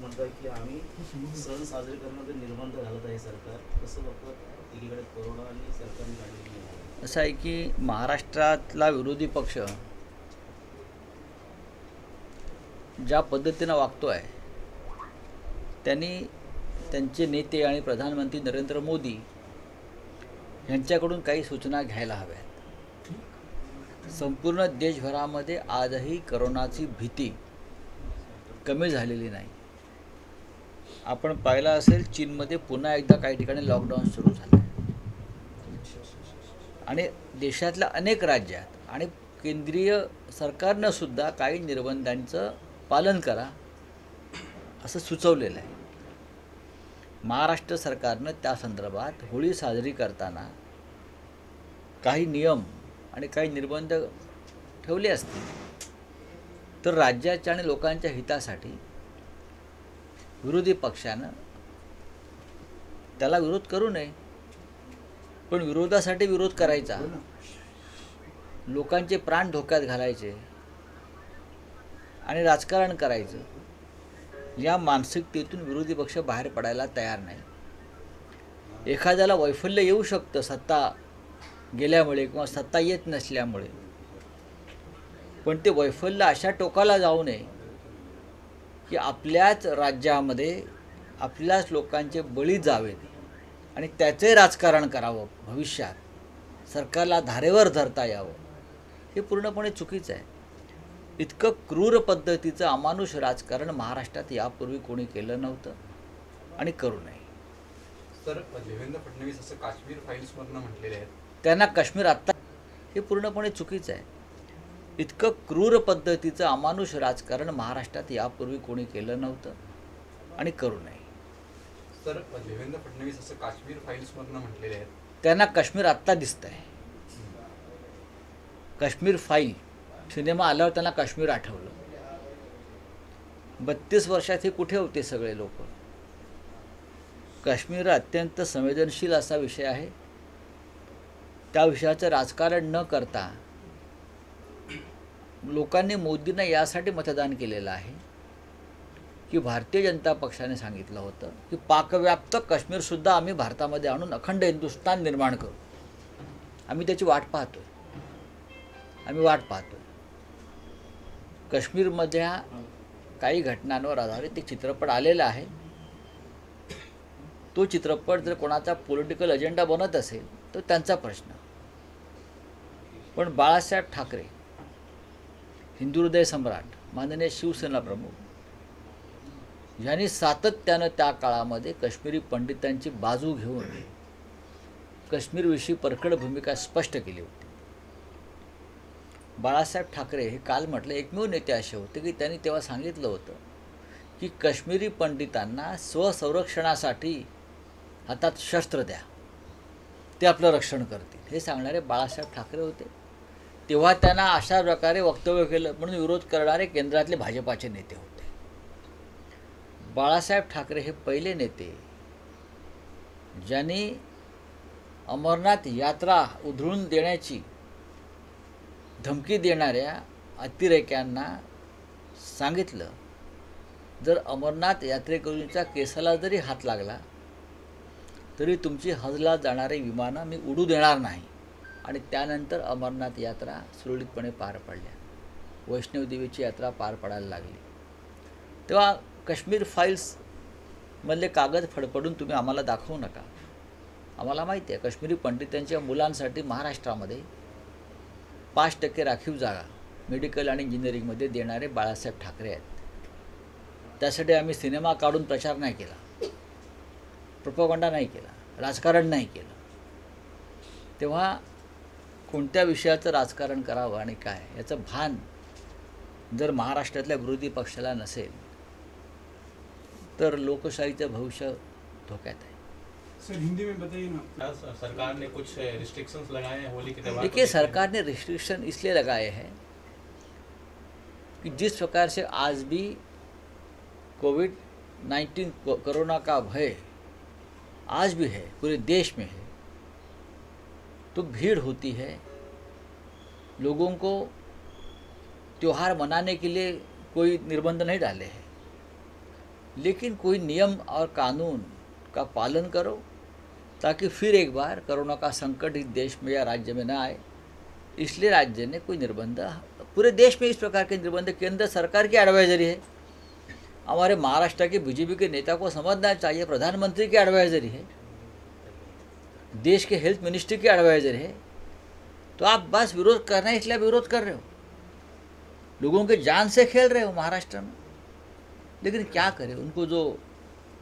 म्हणतात की आम्ही सण साजरे करण्यामध्ये निर्बंध घालत आहे सरकार, कसं बघतात एकीकडे कोरोना आणि सरकारने काढलेली निर्णय? असं आहे की महाराष्ट्रातला विरोधी पक्ष ज्या पद्धतीनं वागतो आहे त्यांनी त्यांचे नेते आणि प्रधानमंत्री नरेंद्र मोदी यांच्याकडून काही सूचना घ्यायला हव्यात. संपूर्ण देशभरामध्ये आजही करोनाची भीती कमी झालेली नाही. आपण पाहिलं असेल चीनमध्ये पुन्हा एकदा काही ठिकाणी लॉकडाऊन सुरू झालं आहे आणि देशातल्या अनेक राज्यात आणि केंद्रीय सरकारनं सुद्धा काही निर्बंधांचं पालन करा असं सुचवलेलं आहे. महाराष्ट्र सरकारनं त्या संदर्भात होळी साजरी करताना काही नियम आणि काही निर्बंध ठेवले असतील तर राज्याच्या आणि लोकांच्या हितासाठी विरोधी पक्षानं त्याला विरोध करू नये. पण विरोधासाठी विरोध करायचा, लोकांचे प्राण धोक्यात घालायचे आणि राजकारण करायचं, या मानसिकतेतून विरोधी पक्ष बाहेर पडायला तयार नाही. एखाद्याला वैफल्य येऊ शकतं सत्ता गेल्यामुळे किंवा सत्ता येत नसल्यामुळे, पण ते वैफल्य अशा टोकाला जाऊ नये की आपल्याच राज्यामध्ये आपल्याच लोकांचे बळी जावेत आणि त्याचे राजकारण करावं, भविष्यात सरकारला धारेवर धरता यावं. हे पूर्णपणे चुकीचं आहे. इतकं क्रूर पद्धतीचं अमानुष राजकारण महाराष्ट्रात यापूर्वी कोणी केलं नव्हतं आणि करू नये. सर, देवेंद्र फडणवीस असं काश्मीर फाईल्समधनं म्हटलेले आहेत. त्यांना काश्मीर आत्ता, हे पूर्णपणे चुकीचं आहे. इतकं क्रूर पद्धतीचं अमानुष राजकारण महाराष्ट्रात यापूर्वी कोणी केलं नव्हतं आणि करू नये. सर, देवेंद्र फडणवीस असं काश्मीर फाईल्समधनं म्हटलेले आहेत. त्यांना काश्मीर आत्ता दिसत आहे. काश्मीर फाईल सिनेमा आल्यावर त्यांना काश्मीर आठवलं. 32 वर्षात हे कुठे होते सगळे लोक? काश्मीर अत्यंत संवेदनशील असा विषय आहे. त्या विषयाचं राजकारण न करता लोकांनी मोदींना यासाठी मतदान केलेलं आहे की भारतीय जनता पक्षाने सांगितलं होतं की पाकव्याप्त काश्मीरसुद्धा आम्ही भारतामध्ये आणून अखंड हिंदुस्थान निर्माण करू. आम्ही त्याची वाट पाहतोय. काश्मीरमधल्या काही घटनांवर आधारित एक चित्रपट आलेला आहे. तो चित्रपट जर कोणाचा पॉलिटिकल अजेंडा बनत असेल तर त्यांचा प्रश्न. पण बाळासाहेब ठाकरे, हिंदुहृदय सम्राट, माननीय शिवसेना प्रमुख यांनी सातत्यानं त्या काळामध्ये काश्मीरी पंडितांची बाजू घेऊन काश्मीरविषयी परखड भूमिका स्पष्ट केली होती. बाळासाहेब ठाकरे हे काल म्हटलं एकमेव नेते असे होते की त्यांनी तेव्हा सांगितलं होतं की काश्मीरी पंडितांना स्वसंरक्षणासाठी हातात शस्त्र द्या, ते आपलं रक्षण करतील, हे सांगणारे बाळासाहेब ठाकरे होते. तेव्हा त्यांना अशा प्रकारे वक्तव्य केलं म्हणून विरोध करणारे केंद्रातले भाजपाचे नेते होते. बाळासाहेब ठाकरे हे पहिले नेते ज्यांनी अमरनाथ यात्रा उधळून देण्याची धमकी देणाऱ्या अतिरेक्यांना सांगितलं, जर अमरनाथ यात्रेकरूंच्या केसाला जरी हात लागला तरी तुमची हजला जाणारी विमानं मी उडू देणार नाही. आणि त्यानंतर अमरनाथ यात्रा सुरळीतपणे पार पडल्या. वैष्णवदेवीची यात्रा पार पडायला लागली. तेव्हा काश्मीर फाईल्समधले कागद फडफडून तुम्ही आम्हाला दाखवू नका. आम्हाला माहिती आहे काश्मीरी पंडितांच्या मुलांसाठी महाराष्ट्रामध्ये 5% राखीव जागा मेडिकल आणि इंजिनिअरिंगमध्ये देणारे बाळासाहेब ठाकरे आहेत. त्यासाठी आम्ही सिनेमा काढून प्रचार नाही केला, प्रोपगंडा नाही केला, राजकारण नाही केलं. तेव्हा कोणत्या विषयाचं राजकारण करावं आणि काय याचं भान जर महाराष्ट्रातल्या विरोधी पक्षाला नसेल तर लोकशाहीचं भविष्य धोक्यात आहे. सर, हिंदी में बताइए ना. सरकार ने कुछ रिस्ट्रिक्शंस लगाए हैं होली के त्योहार. देखिए, सरकार ने रिस्ट्रिक्शन इसलिए लगाए हैं कि जिस प्रकार से आज भी कोविड-19 कोरोना का भय आज भी है, पूरे देश में है, तो भीड़ होती है. लोगों को त्यौहार मनाने के लिए कोई निर्बंध नहीं डाले हैं, लेकिन कोई नियम और कानून का पालन करो ताकि फिर एक बार कोरोना का संकट इस देश में या राज्य में न आए। इसलिए राज्य ने कोई निर्बंध, पूरे देश में इस प्रकार के निर्बंध केंद्र सरकार की एडवाइजरी है। हमारे महाराष्ट्र के बीजेपी के नेता को समझना चाहिए, प्रधानमंत्री की एडवाइजरी है, देश के हेल्थ मिनिस्ट्री की एडवाइजरी है। तो आप बस विरोध कर रहे हैं इसलिए विरोध कर रहे हो, लोगों के जान से खेल रहे हो महाराष्ट्र में। लेकिन क्या करें, उनको जो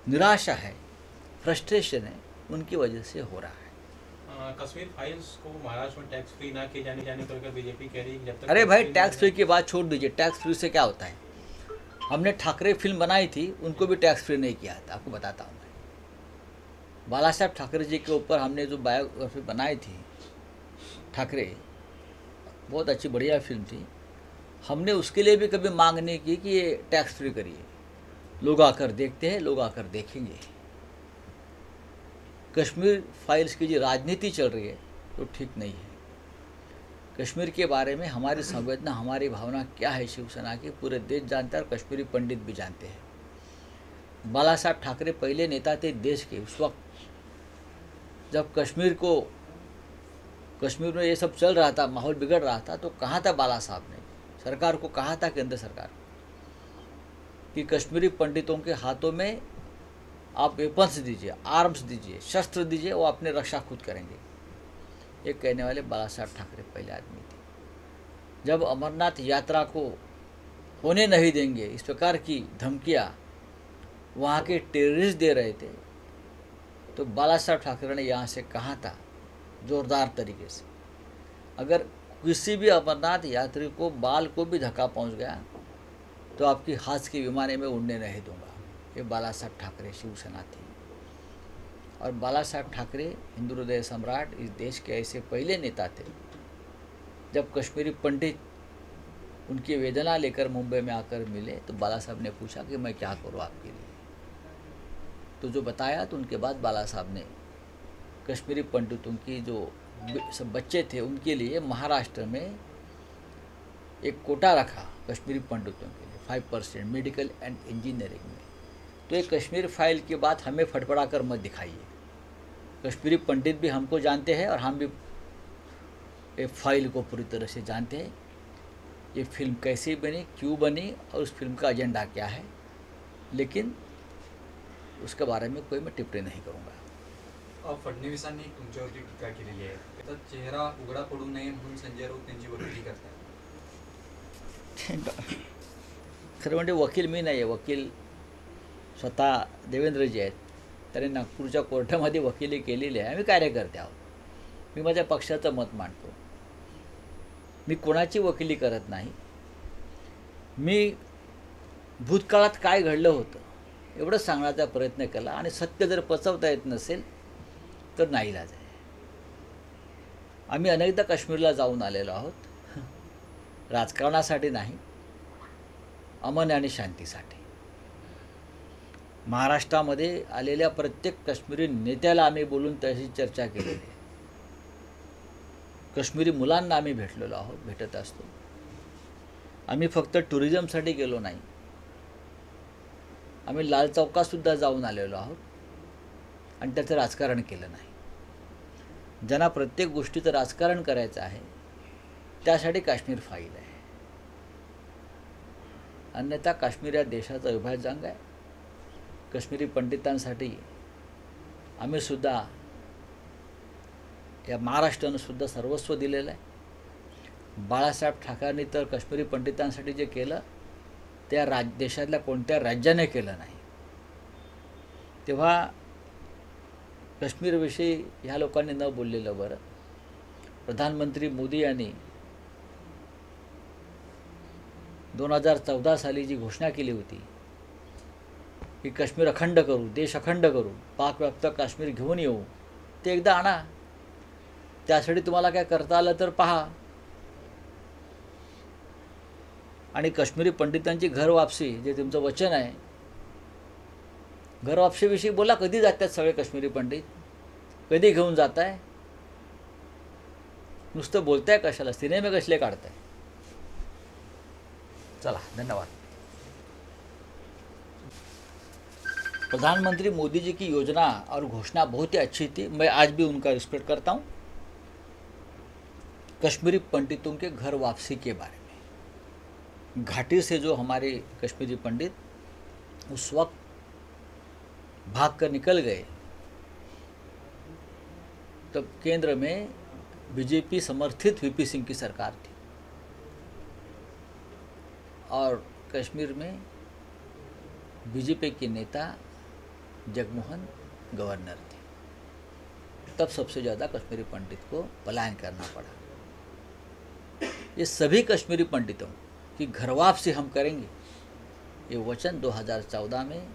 निराशा है, फ्रस्ट्रेशन है, उनकी वजह से हो रहा है। कश्मीर फाइल्स को महाराष्ट्र में टैक्स फ्री ना किए जाने को लेकर बीजेपी कह रही है जब तक अरे भाई, टैक्स फ्री की बात छोड़ दीजिए, टैक्स फ्री से क्या होता है। हमने ठाकरे फिल्म बनाई थी, उनको भी टैक्स फ्री नहीं किया था, आपको बताता हूँ मैं। बाला साहब ठाकरे जी के ऊपर हमने जो बायोग्राफी बनाई थी ठाकरे, बहुत अच्छी बढ़िया फिल्म थी। हमने उसके लिए भी कभी मांग नहीं की कि ये टैक्स फ्री करिए। लोग आकर देखते हैं, लोग आकर देखेंगे। कश्मीर फाइल्स की जो राजनीति चल रही है तो ठीक नहीं है। कश्मीर के बारे में हमारी संवेदना, हमारी भावना क्या है शिवसेना की, पूरे देश जानता है और कश्मीरी पंडित भी जानते हैं। बाला साहब ठाकरे पहले नेता थे देश के। उस वक्त जब कश्मीर में ये सब चल रहा था, माहौल बिगड़ रहा था, तो कहाँ था बाला साहब ने? सरकार को कहा था, केंद्र सरकार कि कश्मीरी पंडितों के हाथों में आप वेपन्स दीजिए, आर्म्स दीजिए, शस्त्र दीजिए, वो अपने रक्षा खुद करेंगे। ये कहने वाले बाला साहब ठाकरे पहले आदमी थे। जब अमरनाथ यात्रा को होने नहीं देंगे, इस प्रकार की धमकियाँ वहाँ के टेररिस्ट दे रहे थे, तो बाला साहब ठाकरे ने यहाँ से कहा था जोरदार तरीके से, अगर किसी भी अमरनाथ यात्री को बाल को भी धक्का पहुँच गया तो आपकी हाथ की विमाने में उड़ने नहीं दूंगा। ये बाला साहब ठाकरे शिवसेना थी। और बाला साहब ठाकरे हिंदू हृदय सम्राट, इस देश के ऐसे पहले नेता थे। जब कश्मीरी पंडित उनकी वेदना लेकर मुंबई में आकर मिले तो बाला साहब ने पूछा कि मैं क्या करूं आपके लिए। तो जो बताया, तो उनके बाद बाला साहब ने कश्मीरी पंडितों की जो सब बच्चे थे उनके लिए महाराष्ट्र में एक कोटा रखा कश्मीरी पंडितों के लिए 5% मेडिकल एंड इंजीनियरिंग में। तो ये कश्मीर फाइल की बात हमें फटफड़ा कर मत दिखाइए। कश्मीरी पंडित भी हमको जानते हैं और हम भी ये फाइल को पूरी तरह से जानते हैं। ये फिल्म कैसे बनी, क्यों बनी और उस फिल्म का एजेंडा क्या है, लेकिन उसके बारे में कोई मैं टिप्पणी नहीं करूँगा। फडणवीसांनी तुमच्यावरती टीका केलेली आहे, त्याचा चेहरा उघडा पडू नये म्हणून संजय राऊत त्यांची वकिली करतात। खरं म्हणजे वकील मी नाही आहे, वकील स्वतः देवेंद्रजी आहेत। त्यांनी नागपूरच्या कोर्टामध्ये वकिली केलेली आहे। आम्ही कार्यकर्ते आहोत। मी माझ्या पक्षाचं मत मांडतो। मी कोणाची वकिली करत नाही। मी भूतकाळात काय घडलं होतं एवढं सांगण्याचा प्रयत्न केला आणि सत्य जर पचवता येत नसेल तर नाईलाज आहे। आम्ही अनेकदा काश्मीरला जाऊन आलेलो आहोत, राजकारणासाठी नाही, अमन आणि शांतीसाठी। महाराष्ट्रामध्ये आलेल्या प्रत्येक काश्मीरी नेत्याला आम्ही बोलून त्याची चर्चा केलेली आहे। काश्मीरी मुलांना आम्ही भेटलेलो आहोत, भेटत असतो। आम्ही फक्त टुरिझमसाठी गेलो नाही, आम्ही लाल चौकातसुद्धा जाऊन आलेलो आहोत आणि त्याचं राजकारण केलं नाही। ज्यांना प्रत्येक गोष्टीचं राजकारण करायचं आहे त्यासाठी काश्मीर फाईल आहे, अन्यथा काश्मीर या देशाचा अविभाज्य अंग आहे। काश्मीरी पंडितांसाठी आम्ही सुद्धा, या महाराष्ट्रानं सुद्धा सर्वस्व दिलेलं आहे। बाळासाहेब ठाकरेंनी तर काश्मीरी पंडितांसाठी जे केलं त्या देशातल्या कोणत्या राज्याने केलं नाही। तेव्हा काश्मीरविषयी ह्या लोकांनी न बोललेलं बरं। प्रधानमंत्री मोदी यांनी 2014 साली जी घोषणा केली होती की काश्मीर अखंड करू, देश अखंड करू, पाकव्याप्त काश्मीर घेऊन येऊ, ते एकदा आणा। त्यासाठी तुम्हाला काय करता आलं तर पहा। आणि काश्मीरी पंडितांची घर वापसी जे तुमचं वचन आहे, घर वापसीविषयी बोला। कधी जातात सगळे काश्मीरी पंडित, कधी घेऊन जाताय? नुसतं बोलताय कशाला, सिनेमे कसले काढताय? चला, धन्यवाद। प्रधानमंत्री मोदी जी की योजना और घोषणा बहुत ही अच्छी थी, मैं आज भी उनका रिस्पेक्ट करता हूँ। कश्मीरी पंडितों के घर वापसी के बारे में, घाटी से जो हमारे कश्मीरी पंडित उस वक्त भाग कर निकल गए, तब केंद्र में बीजेपी समर्थित वीपी सिंह की सरकार थी और कश्मीर में बीजेपी के नेता जगमोहन गवर्नर थे। तब सबसे ज़्यादा कश्मीरी पंडित को पलायन करना पड़ा। ये सभी कश्मीरी पंडितों की घर वापसी हम करेंगे, ये वचन 2014 में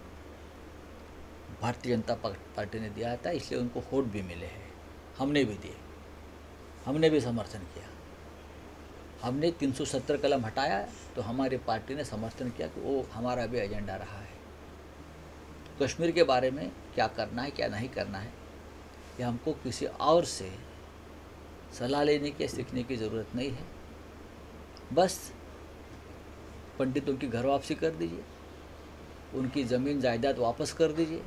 भारतीय जनता पार्टी ने दिया था, इसलिए उनको वोट भी मिले हैं। हमने भी दिए, हमने भी समर्थन किया। हमने 370 कलम हटाया तो हमारी पार्टी ने समर्थन किया कि वो हमारा भी एजेंडा रहा है। कश्मीर के बारे में क्या करना है क्या नहीं करना है, ये हमको किसी और से सलाह लेने की सीखने की ज़रूरत नहीं है। बस पंडितों की घर वापसी कर दीजिए, उनकी ज़मीन जायदाद वापस कर दीजिए,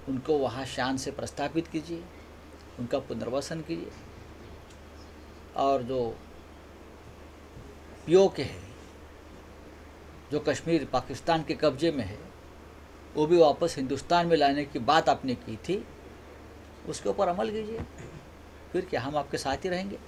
उनको वहाँ शान से प्रस्थापित कीजिए, उनका पुनर्वासन कीजिए, और जो पीओके है, जो कश्मीर पाकिस्तान के कब्जे में है, वो भी वापस हिंदुस्तान में लाने की बात आपने की थी, उसके ऊपर अमल कीजिए। फिर क्या, हम आपके साथ ही रहेंगे।